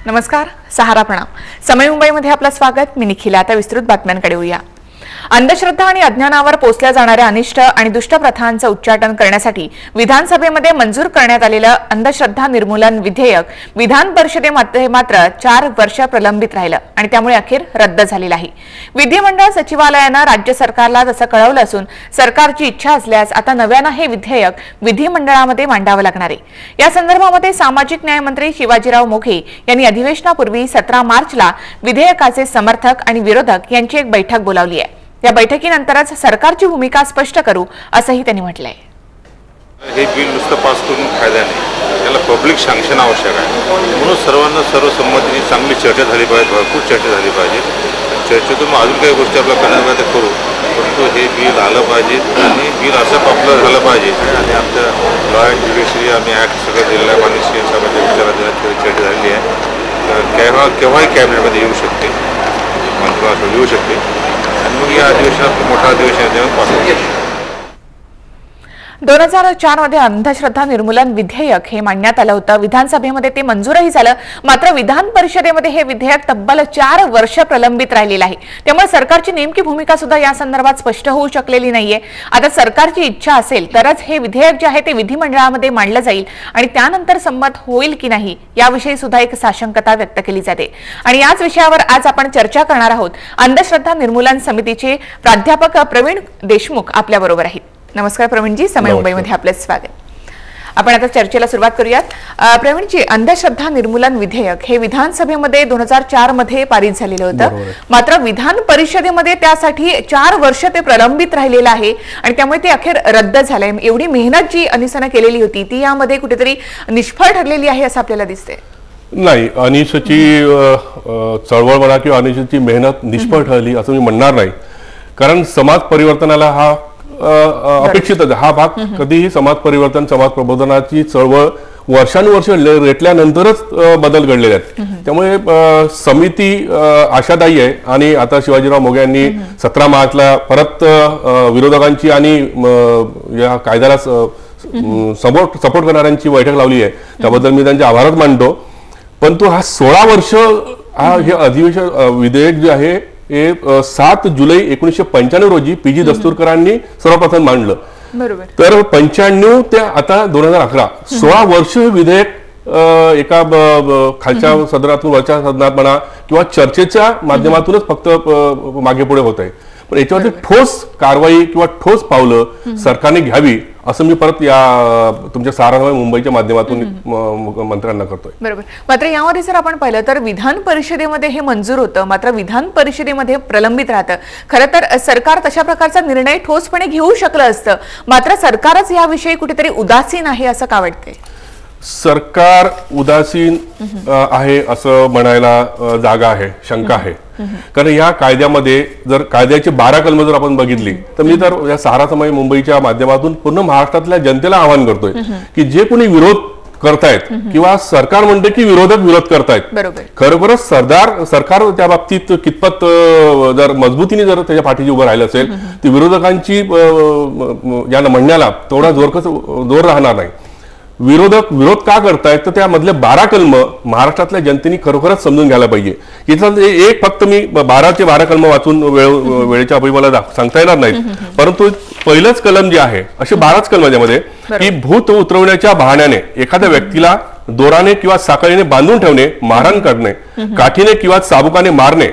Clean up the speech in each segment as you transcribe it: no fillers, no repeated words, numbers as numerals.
नमस्कार, सहारा प्रणाम. समय मुंबईमध्ये आपलं स्वागत. मी निखिला. आता विस्तृत बातम्यांकडे येऊया. अंधश्रद्धा आणि अज्ञानावर पोसल्या जाणाऱ्या अनिष्ट आणि दुष्ट प्रथांचं उच्चाटन करण्यासाठी विधानसभेमध्ये मंजूर करण्यात आलेलं अंधश्रद्धा निर्मूलन विधेयक विधान परिषदेमध्ये मात्र 4 वर्ष प्रलंबित राहिलं आणि त्यामुळे अखेर रद्द झालेलं आहे. विधिमंडळ सचिवालयानं राज्य सरकारला तसं कळवलं असून सरकारची इच्छा असल्यास आता नव्यानं हे विधेयक विधिमंडळामध्ये मांडावं लागणार आहे. या संदर्भामध्ये सामाजिक न्याय मंत्री शिवाजीराव मोघे यांनी अधिवेशनापूर्वी 17 मार्चला विधेयकाचे समर्थक आणि विरोधक यांची एक बैठक बोलावली आहे. या बैठकीनंतरच सरकारची भूमिका स्पष्ट करू असंही त्यांनी म्हटलंय. हे बिल नुसतं पास करून फायदा नाही, त्याला पब्लिक सँक्शन आवश्यक आहे. म्हणून सर्वांना सर्वसंमतीने चांगली चर्चा झाली पाहिजे, भरपूर चर्चा झाली पाहिजे. चर्चेतून मग अजून काही गोष्टी आपल्याला करण्यात ते करू, परंतु हे बिल आलं पाहिजे आणि बिल असं पॉप्युलर झालं पाहिजे. आणि आमच्या लॉ अँड ज्युडिशरी आम्ही ॲक्ट सगळं दिलेलं आहे. माननीय सीएम साहेबांच्या विचारात चर्चा झालेली आहे. केव्हाही कॅबिनेटमध्ये येऊ शकते, मंत्रिमंडळात येऊ शकते आणि मग या अधिवेशनात मोठा अधिवेशन पास होईल. 2004 मध्ये अंधश्रद्धा निर्मूलन विधेयक हे मांडण्यात आलं होतं. विधानसभेमध्ये ते मंजूरही झालं. मात्र विधान परिषदेमध्ये हे विधेयक तब्बल 4 वर्ष प्रलंबित राहिलेलं आहे. त्यामुळे सरकारची नेमकी भूमिका सुद्धा या संदर्भात स्पष्ट होऊ शकलेली नाहीये. आता सरकारची इच्छा असेल तरच हे विधेयक जे आहे ते विधिमंडळामध्ये मांडलं जाईल आणि त्यानंतर संमत होईल की नाही याविषयी सुद्धा एक साशंकता व्यक्त केली जाते. आणि याच विषयावर आज आपण चर्चा करणार आहोत. अंधश्रद्धा निर्मूलन समितीचे प्राध्यापक प्रवीण देशमुख आपल्या बरोबर आहेत. नमस्कार प्रवीणजी, समय मुंबईमध्ये आपलं स्वागत. आपण आता चर्चेला सुरुवात करूयात. प्रवीणजी, अंधश्रद्धा निर्मूलन विधेयक हे विधानसभेमध्ये 2004 मध्ये पारित झालेलं होतं. मात्र विधान परिषदेमध्ये त्यासाठी 4 वर्ष ते प्रलंबित राहिलेलं आहे आणि त्यामुळे ते अखेर रद्द झालंय. एवढी मेहनत जी अनिसनं केलेली होती ती यामध्ये कुठेतरी निष्फळ ठरलेली आहे असं आपल्याला दिसतंय. नाही, अनिसची चळवळ म्हणा किंवा अनिसची मेहनत निष्फळ ठरली असं मी म्हणणार नाही. कारण समाज परिवर्तनाला हा अपेक्षितच. हा भाग कधीही समाज परिवर्तन, समाज प्रबोधनाची चळवळ वर्षानुवर्ष रेटल्यानंतरच बदल घडलेले आहेत. त्यामुळे समिती आशादायी आहे. आणि आता शिवाजीराव मोघे यांनी 17 मार्चला परत विरोधकांची आणि या कायद्याला सपोर्ट करणाऱ्यांची बैठक लावली आहे. त्याबद्दल मी त्यांचे आभारच मानतो. परंतु हा 16 वर्ष हे अधिवेशन विधेयक जे आहे हे 7 जुलै 1995 रोजी पीजी दस्तुरकरांनी सर्वप्रथम मांडलं. बरोबर. तर 95 ते आता 2011 16 वर्ष हे विधेयक एका खालच्या सदनातून वरच्या सदनात म्हणा किंवा चर्चेच्या माध्यमातूनच फक्त मागे पुढे होत आहे. पण याच्यावरती ठोस कारवाई किंवा ठोस पावलं सरकारने घ्यावी असं मी परत या तुमच्या सहारा मुंबईच्या माध्यमातून मंत्र्यांना करतोय. बरोबर. मात्र यामध्ये जर आपण पाहिलं तर विधान परिषदेमध्ये हे मंजूर होतं, मात्र विधान परिषदेमध्ये प्रलंबित राहतं. खरं तर सरकार तशा प्रकारचा निर्णय ठोसपणे घेऊ शकलं असतं. मात्र सरकारच याविषयी कुठेतरी उदासीन आहे असं का वाटतंय? सरकार उदासीन आहे असं म्हणायला जागा आहे, शंका आहे. कारण या कायद्यामध्ये जर कायद्याची 12 कलम जर आपण बघितली तर मी तर या सहारा समय मुंबईच्या माध्यमातून पूर्ण महाराष्ट्रातल्या जनतेला आवाहन करतोय की जे कोणी विरोध करतायत किंवा सरकार म्हणते की विरोध करतायत, खरोखरच सरकार त्या बाबतीत कितपत जर मजबूतीने जर त्याच्या पाठीशी उभं राहिलं असेल तर विरोधकांची या म्हणण्याला तेवढा जोर राहणार नाही. विरोध का करतायत तर त्यामधले 12 कलम महाराष्ट्रातल्या जनतेने खरोखरच समजून घ्यायला पाहिजे. इथं एक फक्त मी 12 कलम वाचून वेळेच्या अभावी मला सांगता येणार नाहीत. परंतु पहिलंच कलम जे आहे, असे 12च कलम ज्यामध्ये की भूत उतरवण्याच्या बहाण्याने एखाद्या व्यक्तीला दोराने किंवा साखळीने बांधून ठेवणे, मारहाण करणे, काठीने किंवा चाबुकाने मारणे,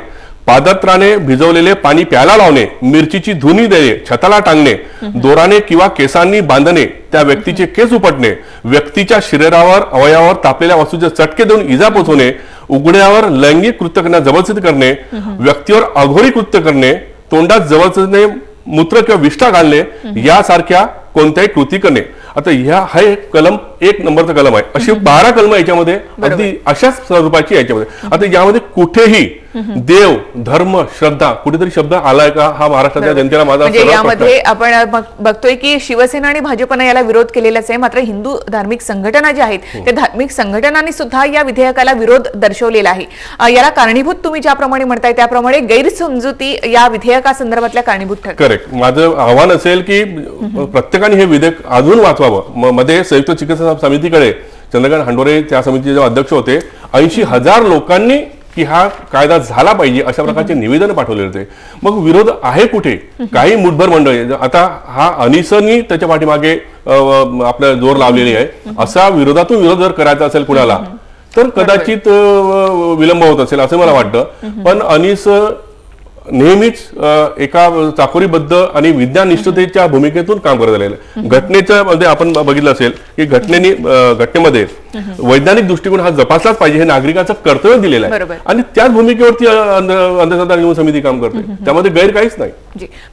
पादत्राने भिजवलेले पाणी प्यायला लावणे, मिरचीची धुनी देणे, छताला टांगणे, दोराने किंवा केसांनी बांधणे, त्या व्यक्तीचे केस उपटणे, व्यक्तीच्या शरीरावर अवयवावर तापलेल्या वस्तूचे चटके देऊन इजा पोचवणे, उघड्यावर लैंगिक कृत्य करण्यास जबरदस्ती करणे, व्यक्तीवर अघोरी कृत्य करणे, तोंडात जबरदस्तीने मूत्र किंवा विष्ठा घालणे यासारख्या कोणत्याही कृती करणे. आता हा एक कलम 1 नंबरचा कलम आहे. अशी 12 कलम याच्यामध्ये अगदी अशाच स्वरूपाची याच्यामध्ये. आता यामध्ये कुठेही देव, धर्म, श्रद्धा कुठेतरी शब्द आलाय का हा महाराष्ट्राच्या जनतेला माझा यामध्ये आपण बघतोय की शिवसेना आणि भाजपने याला विरोध केलेलाच आहे. मात्र हिंदू धार्मिक संघटना ज्या आहेत त्या धार्मिक संघटनांनी सुद्धा या विधेयकाला विरोध दर्शवलेला आहे. याला कारणीभूत तुम्ही ज्याप्रमाणे म्हणताय त्याप्रमाणे गैरसमजुती या विधेयका संदर्भातल्या कारणीभूत ठरतात. करेक्ट. माझं आव्हान असेल की प्रत्येकाने हे विधेयक अजून वाचवावं. मध्ये संयुक्त चिकित्सा समितीकडे चंद्रकांत हंडोरे त्या समितीचे जेव्हा अध्यक्ष होते, 80,000 लोकांनी की हा कायदा झाला पाहिजे अशा प्रकारचे निवेदन पाठवले होते. मग विरोध आहे कुठे? काही मुठभर मंडळी, आता हा अनिसनी त्याच्या पाठीमागे आपलं जोर लावलेली आहे. असा विरोधातून विरोध जर करायचा असेल कुणाला तर कदाचित विलंब होत असेल असं मला वाटतं. पण अनिस नेहमीच एका चाकोरीबद्ध आणि विज्ञाननिष्ठतेच्या भूमिकेतून काम करत आलेलं आहे. घटनेच्या मध्ये आपण बघितलं असेल की घटनेमध्ये वैज्ञानिक दृष्टिकोन हा जपासलाच पाहिजे हे नागरिकांचं कर्तव्य दिलेलं आहे आणि त्याच भूमिकेवरती अंधश्रद्धा निर्मूलन समिती काम करते. त्यामध्ये गैर काहीच नाही.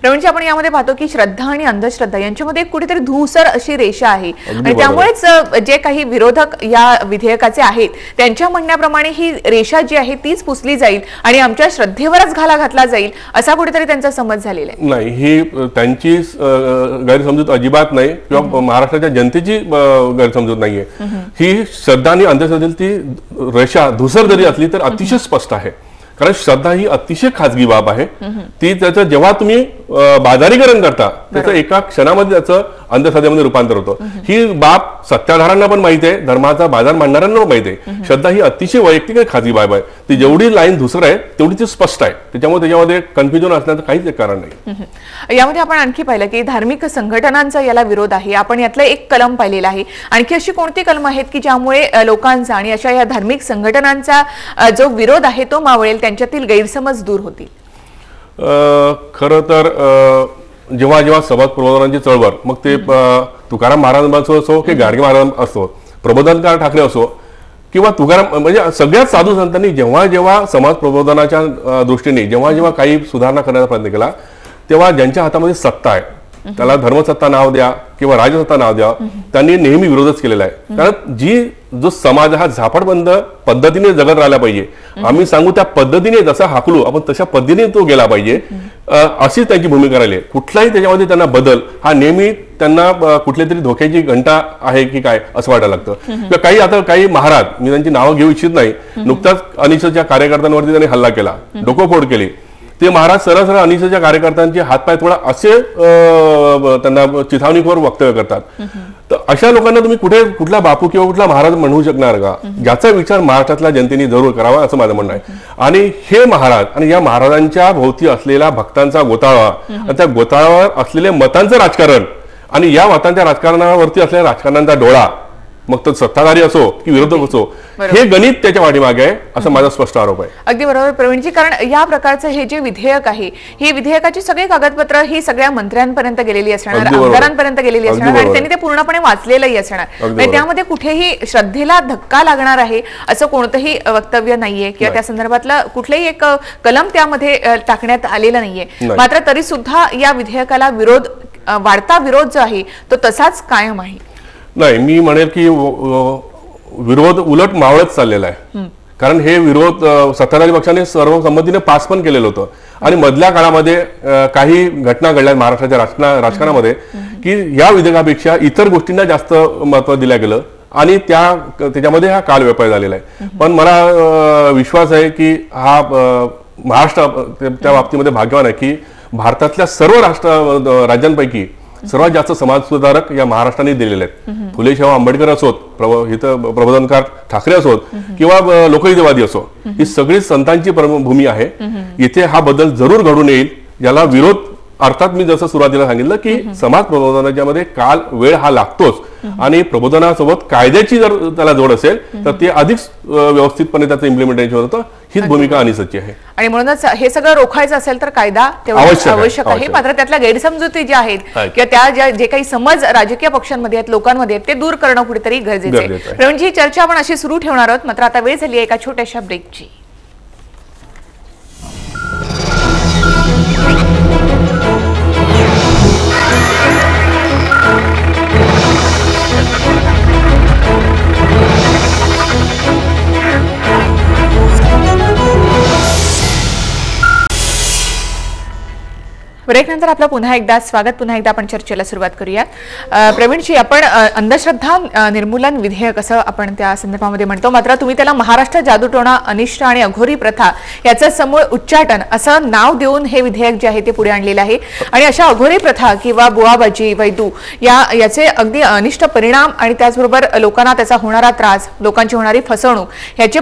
प्रवीणजी, आपण यामध्ये पाहतो की श्रद्धा आणि अंधश्रद्धा यांच्यामध्ये कुठेतरी धूसर अशी रेषा आहे आणि त्यामुळेच जे काही विरोधक या विधेयकाचे आहेत त्यांच्या म्हणण्याप्रमाणे ही रेषा जी आहे तीच पुसली जाईल आणि आमच्या श्रद्धेवरच घाला घातला जाईल असा कुठेतरी त्यांचा समज झालेला आहे. नाही, ही त्यांची गैरसमजूत अजिबात नाही किंवा महाराष्ट्राच्या जनतेची गैरसमजूत नाहीये. ही श्रद्धा आणि अंधश्रद्धेची रेषा धुसर जरी असली तर अतिशय स्पष्ट आहे. कारण श्रद्धा ही अतिशय खाजगी बाब आहे. ती त्याचं जेव्हा तुम्ही बाजारीकरण करता त्याचं एका क्षणामध्ये त्याचं अंधश्रद्धेमध्ये रूपांतर होतं. ही बाब सत्ताधाऱ्यांना पण माहिती आहे, धर्माचा बाजार मांडणाऱ्यांना पण माहिती आहे. श्रद्धा ही अतिशय वैयक्तिक आणि खाजगी बाब आहे. ती जेवढी लाईन धुसर आहे तेवढी ती स्पष्ट आहे. त्याच्यामुळे त्याच्यामध्ये कन्फ्युजन असण्याचं काहीच कारण नाही. यामध्ये आपण आणखी पाहिलं की धार्मिक संघटनांचा याला विरोध आहे. आपण यातलं एक कलम पाहिलेला आहे. आणखी अशी कोणती कलम आहेत की ज्यामुळे लोकांचा आणि अशा या धार्मिक संघटनांचा जो विरोध आहे तो मावळेल, त्यांच्यातील गैरसमज दूर होतील? खरं तर जेव्हा जेव्हा समाज प्रबोधनाची चळवळ, मग ते तुकाराम महाराजांचं असो की गाडगे महाराज असो, प्रबोधनकार ठाकरे असो किंवा तुकाराम, म्हणजे सगळ्याच साधू संतांनी जेव्हा जेव्हा समाज प्रबोधनाच्या दृष्टीने जेव्हा जेव्हा काही सुधारणा करण्याचा प्रयत्न केला तेव्हा ज्यांच्या हातामध्ये सत्ता आहे, त्याला धर्मसत्ता नाव द्या किंवा राजसत्ता नाव द्या, त्यांनी नेहमी विरोधच केलेला आहे. कारण जो समाज हा झापडबंद पद्धतीने जगत राहिला पाहिजे, आम्ही सांगू त्या पद्धतीने जसा हाकलू आपण तशा पद्धतीने तो गेला पाहिजे, अशीच त्यांची भूमिका राहिली. कुठलाही त्याच्यामध्ये त्यांना बदल हा नेहमी त्यांना कुठल्या तरी धोक्याची घंटा आहे की काय असं वाटायला लागतं. काही महाराज, मी त्यांची नावं घेऊ इच्छित नाही, नुकताच अनिसच्या कार्यकर्त्यांवरती त्यांनी हल्ला केला, डोकोफोड केली. ते महाराज सरळ सरळ अनिसच्या कार्यकर्त्यांचे हातपाय थोडा असे त्यांना चिथावणीखोर वक्तव्य करतात. तर अशा लोकांना तुम्ही कुठला बापू किंवा कुठला महाराज म्हणू शकणार का? ज्याचा विचार महाराष्ट्रातल्या जनतेने जरूर करावा असं माझं म्हणणं आहे. आणि हे महाराज आणि या महाराजांच्या भोवती असलेला भक्तांचा गोताळा आणि त्या गोताळावर असलेले मतांचं राजकारण आणि या मतांच्या राजकारणावरती असलेल्या राजकारणाचा डोळा, मग तो सत्ताधारी असो की विरोधक असो, हे गणित त्याच्या पाठीमागे आहे असा माझा स्पष्ट आरोप आहे. अगदी बरोबर प्रवीणजी, कारण या प्रकारचं हे जे विधेयक आहे, ही विधेयकाची सगळी कागदपत्र ही सगळ्या मंत्र्यांपर्यंत गेलेली असणार, आमदारांपर्यंत गेलेली असणार आणि त्यांनी ते पूर्णपणे वाचलेलंही असणार. म्हणजे त्यामध्ये कुठेही श्रद्धेला धक्का लागणार आहे असं कोणतंही वक्तव्य नाहीये किंवा त्या संदर्भातलं कुठलंही एक कलम त्यामध्ये टाकण्यात आलेलं नाहीये. मात्र तरी सुद्धा या विधेयकाला वाढता विरोध जो आहे तो तसाच कायम आहे. नाही, मी म्हणेल की विरोध उलट मावळत चाललेला आहे. कारण हे विरोध सत्ताधारी पक्षाने सर्वसंमतीने पास पण केलेलं होतं आणि मधल्या काळामध्ये काही घटना घडल्या महाराष्ट्राच्या राजकारणामध्ये की या विधेयकापेक्षा इतर गोष्टींना जास्त महत्त्व दिलं गेलं आणि त्याच्यामध्ये हा काल व्यापार झालेला आहे. पण मला विश्वास आहे की हा महाराष्ट्र त्या बाबतीमध्ये भाग्यवान आहे की भारतातल्या सर्व राज्यांपैकी सर्वात जास्त समाज सुधारक या महाराष्ट्राने दिलेले आहेत. फुले शाहू आंबेडकर असोत, प्रबोधनकार ठाकरे असोत किंवा लोकहितवादी असो, ही सगळी संतांची भूमी आहे. इथे हा बदल जरूर घडून येईल. याला विरोध अर्थात मी जसं सुरुवातीला सांगितलं की समाज प्रबोधनाच्या मध्ये काल वेळ हा लागतोच आणि प्रबोधनासोबत कायद्याची जर त्याला जोड असेल तर ते अधिक व्यवस्थितपणे त्याचं इम्प्लिमेंटेशन होतं. हीच भूमिका अनिसची आहे आणि म्हणूनच हे सगळं रोखायचं असेल तर कायदा तेवढा आवश्यक आहे. मात्र त्यातल्या गैरसमजुती ज्या आहेत किंवा त्या जे काही समज राजकीय पक्षांमध्ये आहेत, लोकांमध्ये आहेत, ते दूर करणं कुठेतरी गरजेचं आहे. प्रवीणजी, चर्चा आपण अशी सुरू ठेवणार आहोत, मात्र आता वेळ झाली आहे एका छोट्याशा ब्रेकची. ब्रेकनंतर आपलं पुन्हा एकदा स्वागत. पुन्हा एकदा आपण चर्चेला सुरुवात करूया. प्रवीणजी, आपण अंधश्रद्धा निर्मूलन विधेयक असं आपण त्या संदर्भामध्ये म्हणतो, मात्र तुम्ही त्याला महाराष्ट्र जादूटोणा अनिष्ट आणि अघोरी प्रथा याचं समूळ उच्चाटन असं नाव देऊन हे विधेयक जे आहे ते पुढे आणलेलं आहे. आणि अशा अघोरी प्रथा किंवा बुवाबाजी, वैदू याचे अगदी अनिष्ट परिणाम आणि त्याचबरोबर लोकांना त्याचा होणारा त्रास, लोकांची होणारी फसवणूक याचे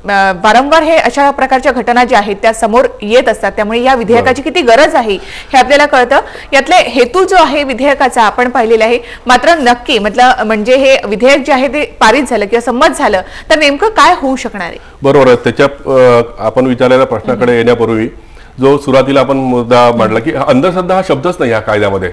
वारंवार हे अशा प्रकारच्या घटना ज्या आहेत त्या समोर येत असतात. त्यामुळे या विधेयकाची किती गरज आहे हे आपल्याला कळतं. यातले हेतू जो आहे विधेयकाचा आपण पाहिलेला आहे, मात्र नक्की म्हणजे हे विधेयक जे आहे ते पारित झालं किंवा संमत झालं तर नेमकं काय होऊ शकणार आहे? बरोबर आहे. त्याच्या आपण विचारलेल्या प्रश्नाकडे येण्यापूर्वी जो सुरुवातीला आपण मुद्दा मांडला की अंधश्रद्धा हा शब्दच नाही या कायद्यामध्ये,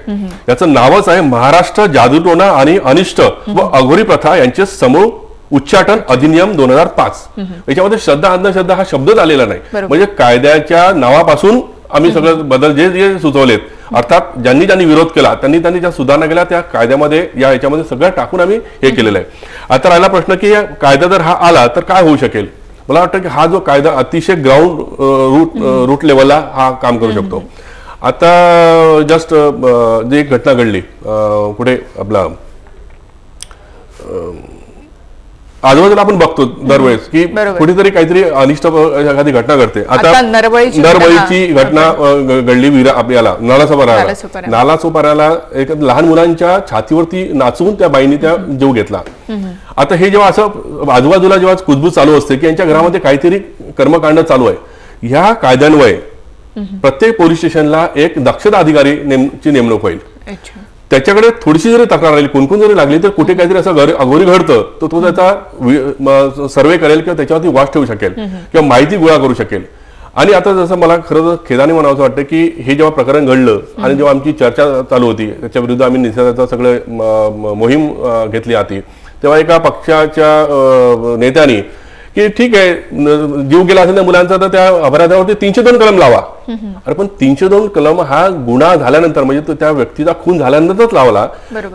याचं नावच आहे महाराष्ट्र जादूटोणा आणि अनिष्ट व अघोरी प्रथा यांचे समूळ उच्चाटन अधिनियम 2005. याच्यामध्ये श्रद्धा अंधश्रद्धा हा शब्दच आलेला नाही. म्हणजे कायद्याच्या नावापासून आम्ही सगळं बदल जे सुचवलेत, अर्थात ज्यांनी विरोध केला त्यांनी ज्या सुधारणा केल्या त्या कायद्यामध्ये याच्यामध्ये सगळं टाकून आम्ही हे केलेलं आहे. आता राहिला प्रश्न की कायदा जर हा आला तर काय होऊ शकेल. मला वाटतं की हा जो कायदा अतिशय ग्राउंड रूट लेवलला हा काम करू शकतो. आता जस्ट जी एक घटना घडली कुठे आपला आजूबाजूला आपण बघतो दरवेळेस की कुठेतरी काहीतरी अनिष्ट एखादी घटना घडते. आता नरबळीची घटना घडली आपल्याला नालासोपाऱ्याला एक लहान मुलांच्या छातीवरती नाचवून त्या बाईने त्या जीव घेतला. आता हे जेव्हा असं आजूबाजूला जेव्हा कुजबूज चालू असते की यांच्या घरामध्ये काहीतरी कर्मकांड चालू आहे, ह्या कायद्यान्वये प्रत्येक पोलीस स्टेशनला एक दक्षता अधिकारीची नेमणूक होईल. त्याच्याकडे थोडीशी जरी तक्रार आली, कुणकुण जरी लागली तर कुठे काहीतरी असं अघोरी घडतं तर तो त्याचा सर्वे करेल किंवा त्याच्यावरती वॉच ठेवू शकेल किंवा माहिती गोळा करू शकेल. आणि आता जसं मला खरं खेदाने म्हणावं वाटतं की हे जेव्हा प्रकरण घडलं आणि जेव्हा आमची चर्चा चालू होती त्याच्या विरुद्ध आम्ही निषेधाचा सगळं मोहीम घेतली हाती, तेव्हा एका पक्षाच्या नेत्यांनी की ठीक आहे जीव गेला असेल त्या मुलांचा तर त्या अपराधावरती 302 कलम लावा. अरे पण 302 कलम हा गुन्हा झाल्यानंतर म्हणजे त्या व्यक्तीचा खून झाल्यानंतरच लावला,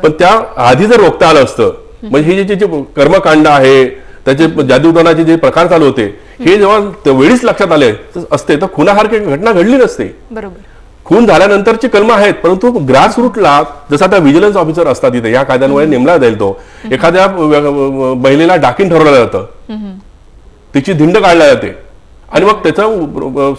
पण त्या आधी जर रोखता आलं असतं म्हणजे हे जे कर्मकांड आहे त्याचे जादूटोणाचे जे प्रकार चालू होते हे जेव्हा वेळीच लक्षात आले असते तर खुनासारखी घटना घडली नसते. खून झाल्यानंतरची कलम आहेत, परंतु ग्रास रूटला जसा त्या व्हिजिलन्स ऑफिसर असतात तिथे या कायद्यान्वये नेमला जाईल. तो एखाद्या महिलेला डाकीन ठरवलं जातं, तिची धिंड काढल्या जाते आणि मग त्याचा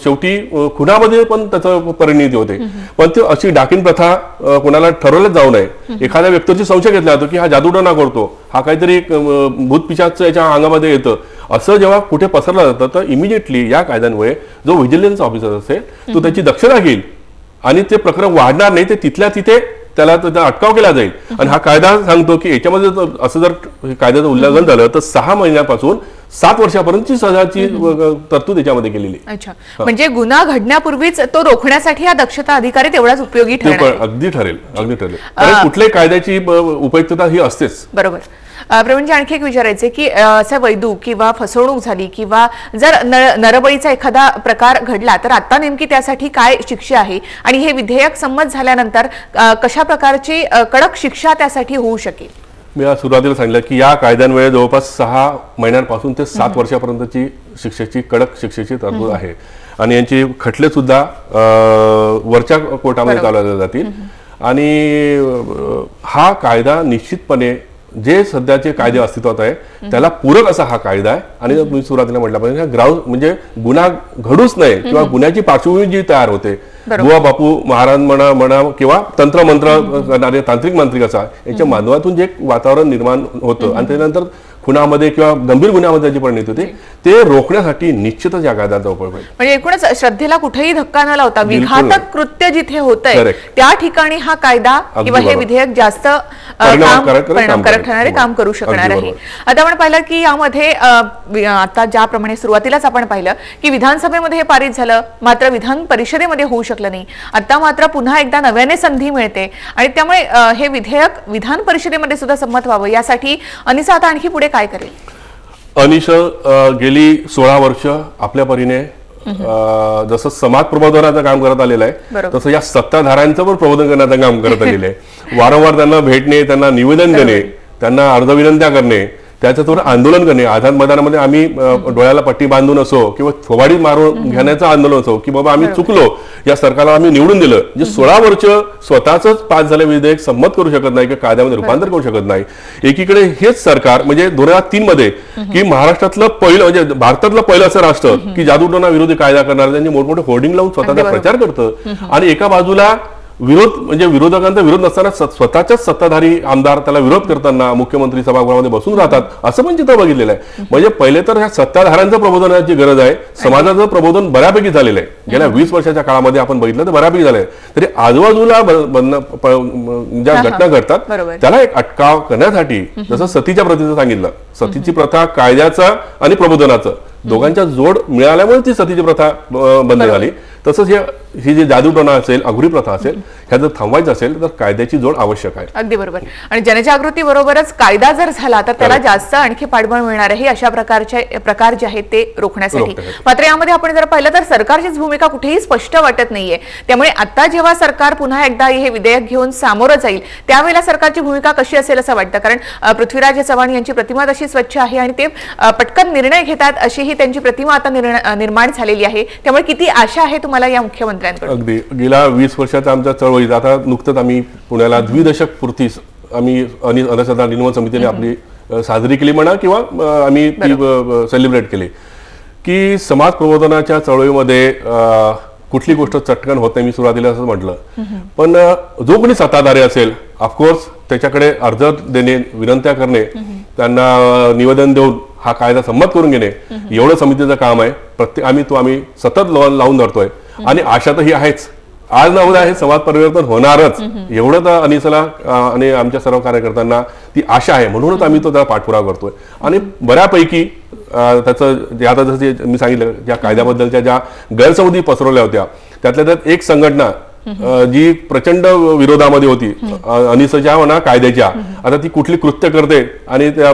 शेवटी खुनामध्ये पण त्याचा परिणिती होते. पण ती अशी डाकीन प्रथा कोणाला ठरवलं जाऊ नये. एखाद्या व्यक्तीची संशय घेतला जातो की हा जादूटोणा करतो, हा काहीतरी भूत पिशाच याच्या अंगामध्ये येतं, असं जेव्हा कुठे पसरलं जातं तर इमिजिएटली या कायद्यान्वये जो व्हिजिलन्स ऑफिसर असेल तो त्याची दक्षता घेईल आणि ते प्रकरण वाढणार नाही, ते तिथल्या तिथे त्याला अटकाव केला जाईल. आणि हा कायदा सांगतो की याच्यामध्ये असं जर कायद्याचं उल्लंघन झालं तर 6 महिन्यापासून 7 वर्षापर्यंतची सजाची तरतूद याच्यामध्ये केलेली. अच्छा, म्हणजे गुन्हा घडण्यापूर्वीच तो रोखण्यासाठी हा दक्षता अधिकारी तेवढाच उपयोगी ठरेल. अगदी ठरेल. कारण कुठल्याही कायद्याची उपयुक्तता ही असतेच. बरोबर. प्रवीणजी, आणखी एक विचारायचे की असं वैदू किंवा फसवणूक झाली किंवा जर नरबळीचा एखादा प्रकार घडला तर आता नेमकी त्यासाठी काय शिक्षा आहे आणि हे विधेयक संमत झाल्यानंतर कशा प्रकारची कडक शिक्षा त्यासाठी होऊ शकेल? मी आज सुरुवातीला सांगितलं की या कायद्यान्वये जवळपास 6 महिन्यांपासून ते 7 वर्षापर्यंतची शिक्षेची कडक शिक्षेची तरतूद आहे आणि यांची खटले सुद्धा वरच्या कोर्टामध्ये चालवले जातील. आणि हा कायदा निश्चितपणे जे सध्याचे कायदे अस्तित्वात आहे त्याला पूरक असा हा कायदा आहे. आणि मी सुरुवातीला म्हटल्याप्रमाणे ग्राउंड म्हणजे गुन्हा घडूच नये किंवा गुन्ह्याची पार्श्वभूमी जी तयार होते, बुवा बापू महाराज म्हणा किंवा तंत्रमंत्र करणारे तांत्रिक मंत्रिक असा यांच्या माध्यमातून जे वातावरण निर्माण होतं आणि त्यानंतर खुनामध्ये किंवा गंभीर गुन्ह्यामध्ये जी परिणिती होते ते रोखण्यासाठी निश्चितच या कायद्याचा उपयोग होईल. म्हणजे एकूणच श्रद्धेला कुठेही धक्का न लावता विघातक कृत्य जिथे होतंय त्या ठिकाणी हा कायदा किंवा हे विधेयक जास्त परिणामकारक ठरणारे काम करू शकणार आहे. आता आपण पाहिलं की यामध्ये आता ज्याप्रमाणे सुरुवातीलाच आपण पाहिलं की विधानसभेमध्ये हे पारित झालं, मात्र विधान परिषदेमध्ये होऊ शकलं नाही. आता मात्र पुन्हा एकदा नव्याने संधी मिळते आणि त्यामुळे हे विधेयक विधान परिषदेमध्ये सुद्धा संमत व्हावं यासाठी अनिसा आता आणखी पुढे काय करेल? अनिश गेली 16 वर्ष आपल्या परीने जसं समाज प्रबोधनाचं काम करत आलेलं आहे तसं या सत्ताधाऱ्यांचं पण प्रबोधन करण्याचं काम करत आलेलं आहे. वारंवार त्यांना भेटणे, त्यांना निवेदन देणे, त्यांना अर्ज विनंत्या करणे, त्याच्यावर आंदोलन करणे, आझाद मैदानामध्ये आम्ही डोळ्याला पट्टी बांधून असो किंवा थोबाडी मारून घेण्याचं आंदोलन असो की बाबा आम्ही चुकलो, या सरकारला आम्ही निवडून दिलं, जे 16 वर्ष स्वतःच पास झाले विधेयक संमत करू शकत नाही किंवा कायद्यामध्ये रूपांतर करू शकत नाही. एकीकडे हेच सरकार म्हणजे 2003 मध्ये की महाराष्ट्रातलं पहिलं म्हणजे भारतातलं पहिलं असं राष्ट्र की जादूटोणा विरोधी कायदा करणार, त्यांनी मोठमोठे होर्डिंग लावून स्वतःचा प्रचार करतं. आणि एका बाजूला विरोध म्हणजे विरोधकांचा विरोध नसताना स्वतःच्याच सत्ताधारी आमदार त्याला विरोध करताना मुख्यमंत्री सभागृहामध्ये बसून राहतात, असं पण चित्र बघितलेलं आहे. म्हणजे पहिले तर ह्या सत्ताधाऱ्यांचं प्रबोधनाची गरज आहे. समाजाचं प्रबोधन बऱ्यापैकी झालेलं आहे. गेल्या 20 वर्षाच्या काळामध्ये आपण बघितलं तर बऱ्यापैकी झालंय. तरी आजूबाजूला ज्या घटना घडतात त्याला एक अटकाव करण्यासाठी, जसं सतीच्या प्रथेचं सांगितलं, सतीची प्रथा कायद्याचा आणि प्रबोधनाचं दोघांच्या जोड मिळाल्यामुळे ती सतीची प्रथा बंद झाली. तसंच ही जी जादूटोणा असेल, अघोरी प्रथा असेल, ह्या जर थांबवायचं असेल तर कायद्याची जोड आवश्यक आहे. अगदी बरोबर. आणि जनजागृती बरोबरच कायदा जर झाला तर त्याला जास्त आणखी पाठबळ मिळणार आहे, अशा प्रकार जे आहेत ते रोखण्यासाठी. मात्र यामध्ये आपण जर पाहिलं तर सरकारचीच भूमिका कुठेही स्पष्ट वाटत नाहीये. त्यामुळे आता जेव्हा सरकार पुन्हा एकदा हे विधेयक घेऊन सामोरं जाईल त्यावेळेला सरकारची भूमिका कशी असेल असं वाटतं? कारण पृथ्वीराज चव्हाण यांची प्रतिमा तशी स्वच्छ आहे आणि ते पटकन निर्णय घेतात अशी ही त्यांची प्रतिमा आता निर्माण झालेली आहे. त्यामुळे किती आशा आहे तुम्हाला या मुख्यमंत्र्यांकडून? अगदी गेल्या 20 वर्षाचा आमच्या चळवळीत आता नुकतंच आम्ही पुण्याला द्विदशक पूर्ती आम्ही अंधश्रद्धा निर्मूलन समितीने आपली साजरी केली म्हणा किंवा आम्ही ती सेलिब्रेट केली की समाज प्रबोधनाच्या चळवळीमध्ये कुठली गोष्ट चटकन होत नाही. मी सुरुवातीला असं म्हटलं, पण जो कोणी सत्ताधारी असेल ऑफकोर्स त्याच्याकडे अर्ज देणे, विनंत्या करणे, त्यांना निवेदन देऊन हा कायदा संमत करून घेणे एवढं समितीचं काम आहे. आम्ही सतत लावून धरतोय आणि आशा तर ही आहेच, आज ना उद्या हे समाज परिवर्तन होणारच एवढं तर अनिसला आणि आमच्या सर्व कार्यकर्त्यांना ती आशा आहे. म्हणूनच आम्ही तो त्याला पाठपुरावा करतोय आणि बऱ्यापैकी त्याचं आता जसं मी सांगितलं ज्या कायद्याबद्दलच्या ज्या गैरसमजुती पसरवल्या होत्या त्यातल्या त्यात एक संघटना जी प्रचंड विरोधामध्ये होती अनिसच्या म्हणा कायद्याच्या, आता ती कुठली कृत्य करते आणि त्या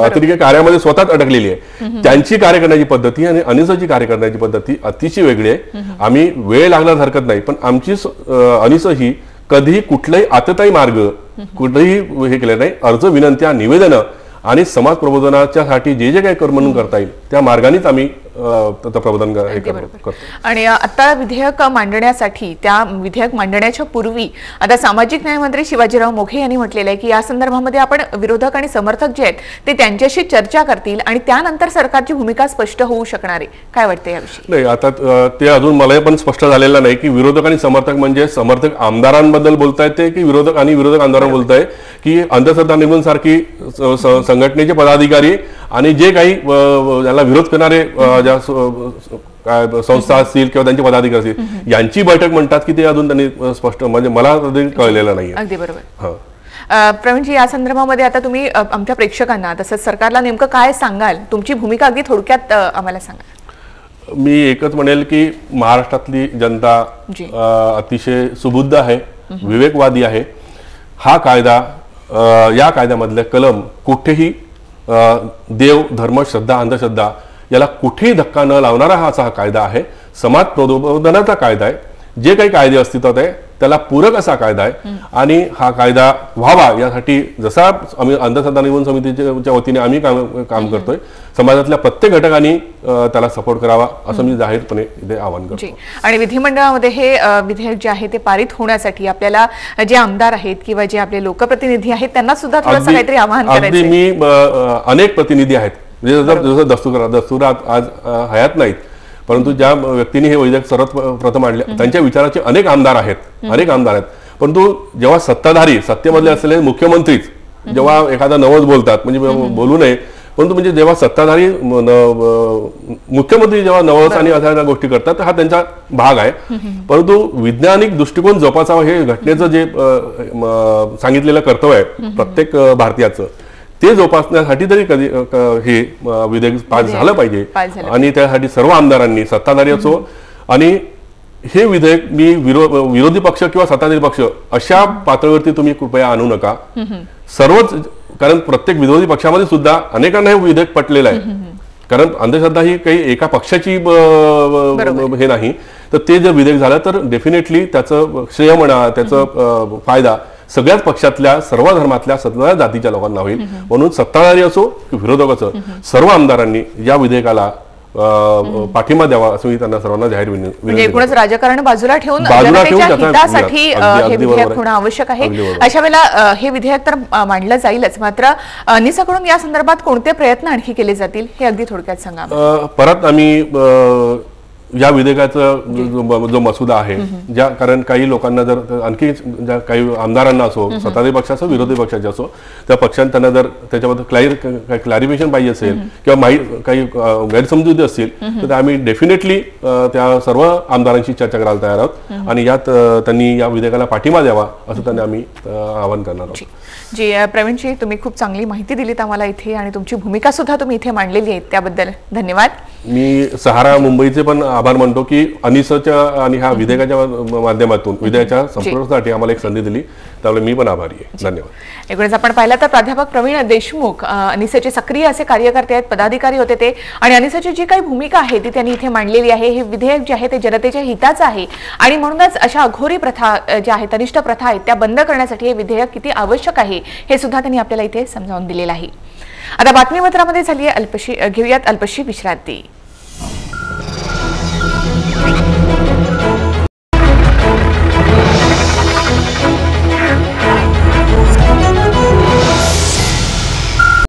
अतिरेकी कार्यामध्ये स्वतःच अडकलेली आहे. त्यांची कार्य करण्याची पद्धती आणि अनिसची कार्य करण्याची पद्धती अतिशय वेगळी आहे. आम्ही वेळ लागण्यास हरकत नाही, पण आमची अनिस ही कधी कुठलाही आतताई मार्ग कुठेही हे केलं नाही. अर्ज, विनंत्या, निवेदनं आणि समाज प्रबोधनाच्या साठी जे जे काही म्हणून करता येईल त्या मार्गानेच आम्ही प्रबोधन करतो. आणि आता विधेयक मांडण्यासाठी, त्या विधेयक मांडण्याच्या पूर्वी आता सामाजिक न्याय मंत्री शिवाजीराव मोघे यांनी म्हटलेलं आहे की या संदर्भामध्ये आपण विरोधक आणि समर्थक जे आहेत ते त्यांच्याशी चर्चा करतील आणि त्यानंतर सरकारची भूमिका स्पष्ट होऊ शकणार आहे. काय वाटतं याविषयी? नाही, आता ते अजून मला पण स्पष्ट झालेलं नाही की विरोधक आणि समर्थक म्हणजे समर्थक आमदारांबद्दल बोलतायत ते की विरोधक आमदारांबद्दल बोलताय की अंधश्रद्धा निर्मूलन सारखी संघटनेचे पदाधिकारी आणि जे काही याला विरोध करणारे ज्या संस्था असतील किंवा त्यांचे पदाधिकारी असतील यांची बैठक म्हणतात की ते अजून त्यांनी स्पष्ट म्हणजे मला कळलेलं नाही. अगदी बरोबर. प्रवीणजी, या संदर्भामध्ये आता तुम्ही आमच्या प्रेक्षकांना तसंच सरकारला नेमकं काय सांगाल? तुमची भूमिका अगदी थोडक्यात आम्हाला सांगा. मी एकच म्हणेल की महाराष्ट्रातली जनता अतिशय सुबुद्ध आहे, विवेकवादी आहे. हा कायदा, या कायद्यामधले कलम कुठेही देव, धर्म, श्रद्धा, अंधश्रद्धा याला कुठेही धक्का न लावणारा हा असा कायदा आहे. समाज प्रबोधनाचा कायदा आहे. जे काही कायदे अस्तित्वात आहे त्याला पूरक असा कायदा आहे आणि हा कायदा व्हावा यासाठी जसा आम्ही अंधश्रद्धा निर्मूलन समितीच्या वतीने आम्ही काम करतोय, समाजातल्या प्रत्येक घटकांनी त्याला सपोर्ट करावा असं मी जाहीरपणे इथे आवाहन करतो. आणि विधिमंडळामध्ये हे विधेयक जे आहे ते पारित होण्यासाठी आपल्याला जे आमदार आहेत किंवा जे आपले लोकप्रतिनिधी आहेत त्यांना सुद्धा थोडंसं काहीतरी आवाहन करायचं. अगदी मी अनेक प्रतिनिधी आहेत म्हणजे जसं दस्तुरात आज हयात नाहीत, परंतु ज्या व्यक्तींनी हे विधेयक सर्वप्रथम आणले त्यांच्या विचाराचे अनेक आमदार आहेत. परंतु जेव्हा सत्ताधारी, सत्तेमधले असलेले मुख्यमंत्रीच जेव्हा एखादा नवस बोलतात, म्हणजे बोलू नये, परंतु म्हणजे जेव्हा सत्ताधारी मुख्यमंत्री जेव्हा नवस आणि अशा गोष्टी करतात तर हा त्यांचा भाग आहे. परंतु वैज्ञानिक दृष्टिकोन जोपासावा हे घटनेचं जे सांगितलेलं कर्तव्य आहे प्रत्येक भारतीयाचं, ते जोपासण्यासाठी तरी कधी हे विधेयक पास झालं पाहिजे. आणि त्यासाठी सर्व आमदारांनी, सत्ताधारी असो आणि हे विधेयक मी विरोधी पक्ष किंवा सत्ताधारी पक्ष अशा पातळीवरती तुम्ही कृपया आणू नका. सर्वच, कारण प्रत्येक विरोधी पक्षामध्ये सुद्धा अनेकांना हे विधेयक पटलेलं आहे. कारण अंधश्रद्धा ही काही एका पक्षाची हे नाही, तर ते जर विधेयक झालं तर डेफिनेटली त्याचं श्रेय म्हणा, त्याचा फायदा सगळ्याच पक्षातल्या, सर्व धर्मातल्या, सगळ्या जातीच्या लोकांना होईल. म्हणून सत्ताधारी असो की विरोधक असो, सर्व आमदारांनी या विधेयकाला पाठिंबा द्यावा असं मी त्यांना सर्वांना जाहीर म्हणजे विनंती एकूणच राजकारण बाजूला ठेवून बाजूला ठेवून जनतेच्या त्याचा हितासाठी अगदी- हे अगदी विधेयक बरोबर होणं आवश्यक आहे. अगदी बरोबर. अशा वेळेला हे विधेयक तर मांडलं जाईलच, मात्र अनिसाकडून या संदर्भात कोणते प्रयत्न आणखी केले जातील हे अगदी थोडक्यात सांगा. परत आम्ही या विधेयकाचा जो मसुदा आहे, ज्या कारण काही लोकांना जर आणखी काही आमदारांना असो, सत्ताधारी पक्ष असो, विरोधी पक्षाचे असो, त्या पक्षांना त्यांना जर त्याच्याबद्दल क्लॅरिफिकेशन पाहिजे असेल किंवा काही गैरसमजुती असतील तर आम्ही डेफिनेटली त्या सर्व आमदारांशी चर्चा करायला तयार आहोत आणि यात त्यांनी या विधेयकाला पाठिंबा द्यावा असं त्यांनी आम्ही आवाहन करणार आहोत. जी प्रवीणजी, तुम्ही खूप चांगली माहिती दिलीत आम्हाला इथे आणि तुमची भूमिका सुद्धा तुम्ही इथे मांडलेली आहे, त्याबद्दल धन्यवाद. मी सहारा मुंबईचे पण आभार मानतो की अनिसाच्या आणि ह्या विधेयकाच्या माध्यमातून विधेयकाच्या संपूर्णसाठी आम्हाला एक संधी दिली, त्यामुळे मी पण आभारी आहे. धन्यवाद. एकूणच आपण पाहिलं तर प्राध्यापक प्रवीण देशमुख अनिसाचे सक्रिय असे कार्यकर्ते आहेत, पदाधिकारी होते ते, आणि अनिसाची जी काही भूमिका आहे ती त्यांनी इथे मांडलेली आहे. हे विधेयक जे आहे ते जनतेच्या हिताचं आहे आणि म्हणूनच अशा अघोरी प्रथा ज्या आहेत, अनिष्ट प्रथा आहेत, त्या बंद करण्यासाठी हे विधेयक किती आवश्यक आहे हे सुद्धा त्यांनी आपल्याला इथे समजावून दिलेलं आहे. आता बातमीपत्रामध्ये झाली आहे घेऊयात अल्पशी विश्रांती.